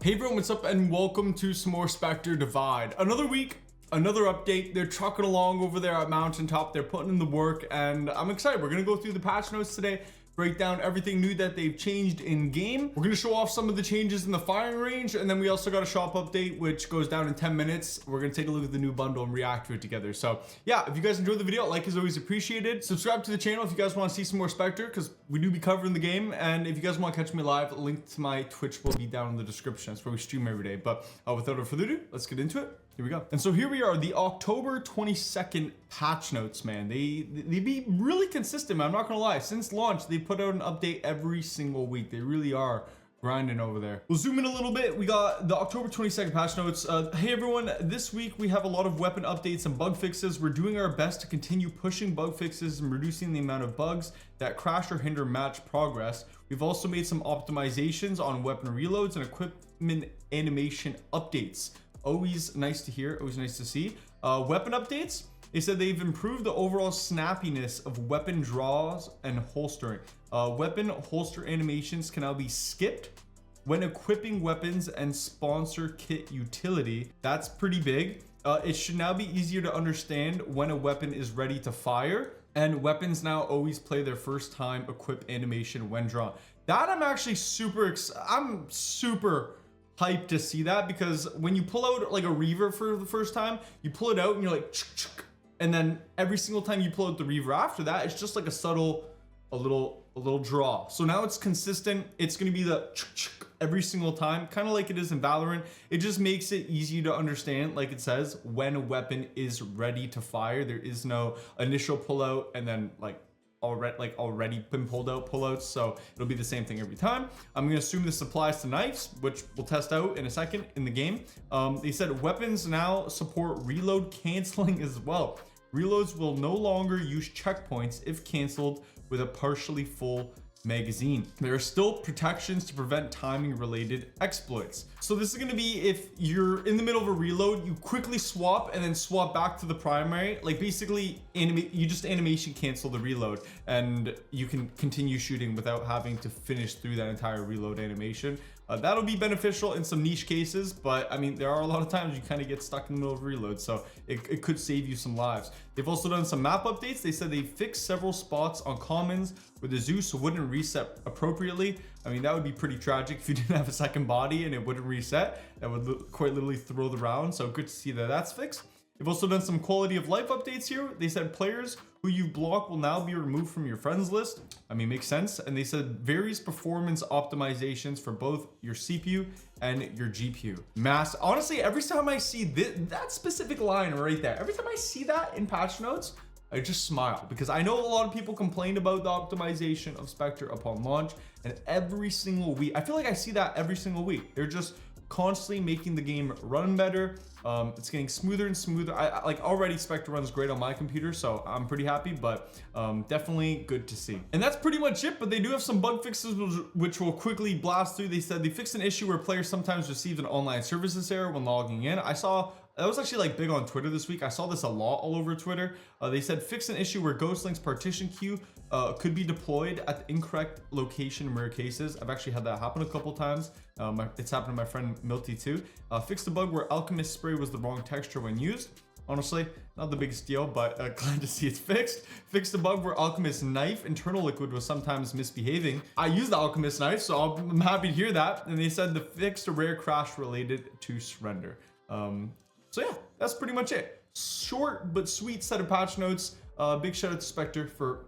Hey everyone, what's up and welcome to some more Spectre Divide. Another week, another update. They're trucking along over there at Mountaintop. They're putting in the work and I'm excited. We're gonna go through the patch notes today, break down everything new that they've changed in game. We're gonna show off some of the changes in the firing range, and then we also got a shop update which goes down in 10 minutes. We're gonna take a look at the new bundle and react to it together. So yeah, if you guys enjoyed the video, like is always appreciated. Subscribe to the channel if you guys want to see some more Spectre, because we do be covering the game. And if you guys want to catch me live, a link to my Twitch will be down in the description. That's where we stream every day. But without further ado, let's get into it. Here we go. And so here we are, the October 22nd patch notes, man. They be really consistent, man. I'm not gonna lie. Since launch, they put out an update every single week. They really are grinding over there. We'll zoom in a little bit. We got the October 22nd patch notes. Hey everyone, this week we have a lot of weapon updates and bug fixes. We're doing our best to continue pushing bug fixes and reducing the amount of bugs that crash or hinder match progress. We've also made some optimizations on weapon reloads and equipment animation updates. Always nice to hear, always nice to see. Weapon updates. They said they've improved the overall snappiness of weapon draws and holstering. Weapon holster animations can now be skipped when equipping weapons and sponsor kit utility. That's pretty big. It should now be easier to understand when a weapon is ready to fire, and weapons now always play their first time equip animation when drawn. That I'm super hyped to see that, because when you pull out like a reaver for the first time, you pull it out and you're like and then every single time you pull out the reaver after that, it's just like a subtle a little draw. So now it's consistent. It's going to be the every single time, kind of like it is in Valorant. It just makes it easy to understand, like it says, when a weapon is ready to fire. There is no initial pullout and then already been pulled out pullouts, so it'll be the same thing every time. I'm gonna assume this applies to knives, which we'll test out in a second in the game. They said weapons now support reload canceling as well. Reloads will no longer use checkpoints if canceled with a partially full magazine. There are still protections to prevent timing related exploits. So this is going to be if you're in the middle of a reload, you quickly swap and then swap back to the primary. Like basically you just animation cancel the reload and you can continue shooting without having to finish through that entire reload animation. That'll be beneficial in some niche cases, but I mean, there are a lot of times you kind of get stuck in the middle of reload, so it could save you some lives. They've also done some map updates. They said they fixed several spots on commons where the Zeus wouldn't reset appropriately. I mean, that would be pretty tragic if you didn't have a second body and it wouldn't reset. That would quite literally throw the round, so good to see that that's fixed. They've also done some quality of life updates here. They said players who you block will now be removed from your friends list. I mean, makes sense. And they said various performance optimizations for both your CPU and your GPU. Honestly, every time I see that specific line right there, every time I see that in patch notes, I just smile, because I know a lot of people complained about the optimization of Spectre upon launch, and every single week, I feel like I see that every single week. They're just constantly making the game run better. It's getting smoother and smoother. I like already Spectre runs great on my computer, so I'm pretty happy, but definitely good to see. And that's pretty much it, but they do have some bug fixes which will quickly blast through. They said they fixed an issue where players sometimes received an online services error when logging in. I saw that was actually like big on Twitter this week. I saw this a lot all over Twitter. They said fix an issue where Ghostlink's partition queue could be deployed at the incorrect location in rare cases. I've actually had that happen a couple times. It's happened to my friend Milty too. Fix the bug where Alchemist spray was the wrong texture when used. Honestly, not the biggest deal, but glad to see it's fixed. Fix the bug where Alchemist knife internal liquid was sometimes misbehaving. I use the Alchemist knife, so I'm happy to hear that. And they said the fixed a rare crash related to surrender. So yeah, that's pretty much it. Short but sweet set of patch notes. Big shout out to Spectre for,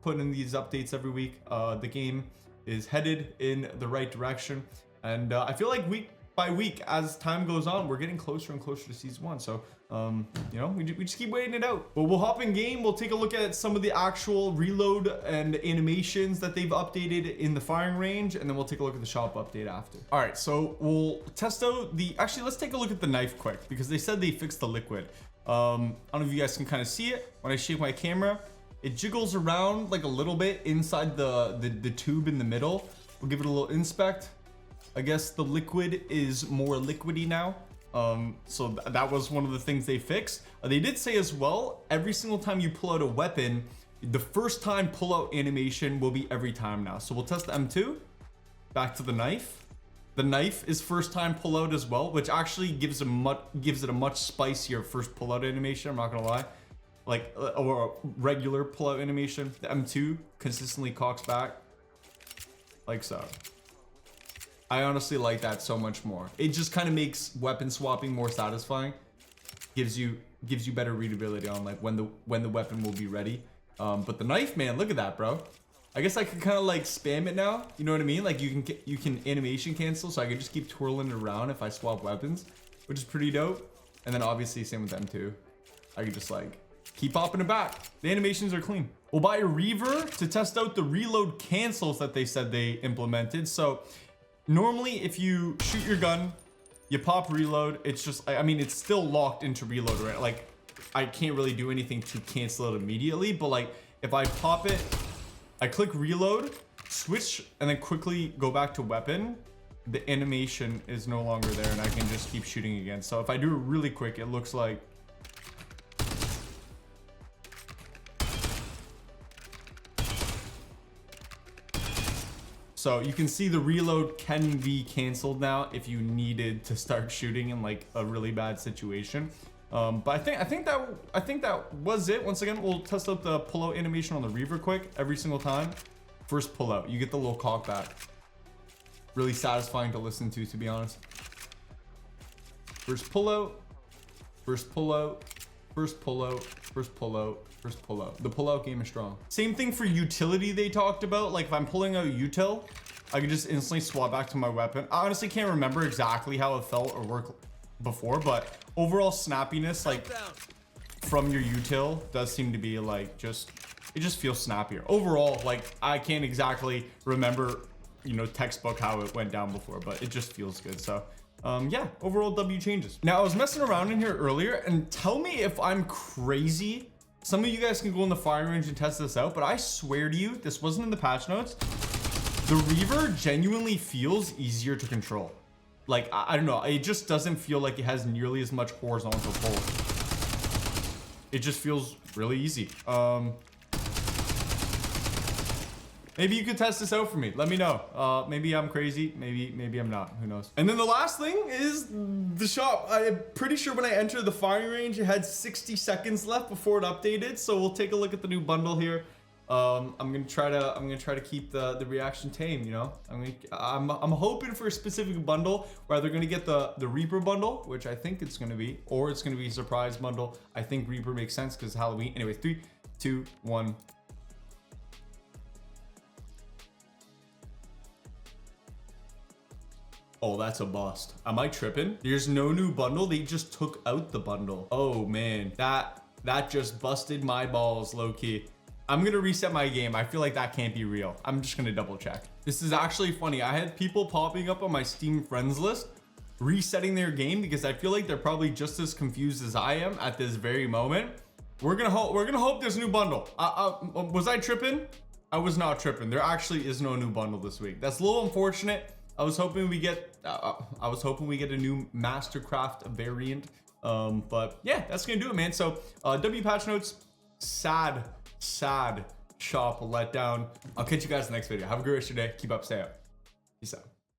putting in these updates every week. The game is headed in the right direction. And I feel like week by week, as time goes on, we're getting closer and closer to season 1. So, we just keep waiting it out. But we'll hop in game. We'll take a look at some of the actual reload and animations that they've updated in the firing range. And then we'll take a look at the shop update after. All right, so we'll test out actually, let's take a look at the knife quick, because they said they fixed the liquid. I don't know if you guys can kind of see it. When I shake my camera, it jiggles around like a little bit inside the tube in the middle. We'll give it a little inspect. I guess the liquid is more liquidy now. So that was one of the things they fixed. They did say as well, every single time you pull out a weapon, the first time pull out animation will be every time now. So we'll test the M2, back to the knife. The knife is first time pull out as well, which actually gives it a much spicier first pull out animation. I'm not gonna lie, like or a regular pull out animation. The M2 consistently cocks back, like so. I honestly like that so much more. It just kind of makes weapon swapping more satisfying. Gives you better readability on like when the weapon will be ready. But the knife, man, look at that, bro. I guess I can kind of like spam it now. You know what I mean? Like you can animation cancel, so I can just keep twirling it around if I swap weapons, which is pretty dope. And then obviously same with M2. I can just like keep popping it back. The animations are clean. We'll buy a Reaver to test out the reload cancels that they said they implemented. So normally if you shoot your gun, you pop reload, it's just, I mean, it's still locked into reload, right? Like I can't really do anything to cancel it immediately, but like if I pop it, I click reload, switch, and then quickly go back to weapon, the animation is no longer there and I can just keep shooting again. So if I do it really quick, it looks like so you can see the reload can be canceled now if you needed to start shooting in like a really bad situation. But I think that was it. Once again, we'll test out the pull out animation on the Reaver quick every single time. First pull out, you get the little cock back. Really satisfying to listen to be honest. First pull out, first pull out, first pull out, first pull out, first pull out. The pull out game is strong. Same thing for utility they talked about. Like if I'm pulling out util, I can just instantly swap back to my weapon. I honestly can't remember exactly how it felt or worked before, but overall snappiness like from your util does seem to be like it just feels snappier. Overall, like I can't exactly remember, you know, textbook how it went down before, but it just feels good. So yeah, overall W changes. Now I was messing around in here earlier, and tell me if I'm crazy. Some of you guys can go in the firing range and test this out, but I swear to you, this wasn't in the patch notes. The Reaver genuinely feels easier to control. Like, I don't know, it just doesn't feel like it has nearly as much horizontal pull. It just feels really easy. Maybe you could test this out for me. Let me know. Maybe I'm crazy. Maybe I'm not. Who knows? And then the last thing is the shop. I'm pretty sure when I entered the firing range, it had 60 seconds left before it updated. So we'll take a look at the new bundle here. I'm gonna try to keep the reaction tame. You know, I'm hoping for a specific bundle where they're gonna get the Reaper bundle, which I think it's gonna be, or it's gonna be a surprise bundle. I think Reaper makes sense because Halloween. Anyway, 3, 2, 1. Oh, that's a bust. Am I tripping? There's no new bundle. They just took out the bundle. Oh man, that just busted my balls, low-key. I'm gonna reset my game. I feel like that can't be real. I'm just gonna double check. This is actually funny. I had people popping up on my Steam friends list resetting their game because I feel like they're probably just as confused as I am at this very moment. We're gonna hope there's a new bundle. Was I tripping? I was not tripping. There actually is no new bundle this week. That's a little unfortunate. I was hoping we get a new Mastercraft variant. But yeah, that's gonna do it, man. So W patch notes, sad shop letdown. I'll catch you guys in the next video. Have a great rest of your day. Keep up, stay up. Peace out.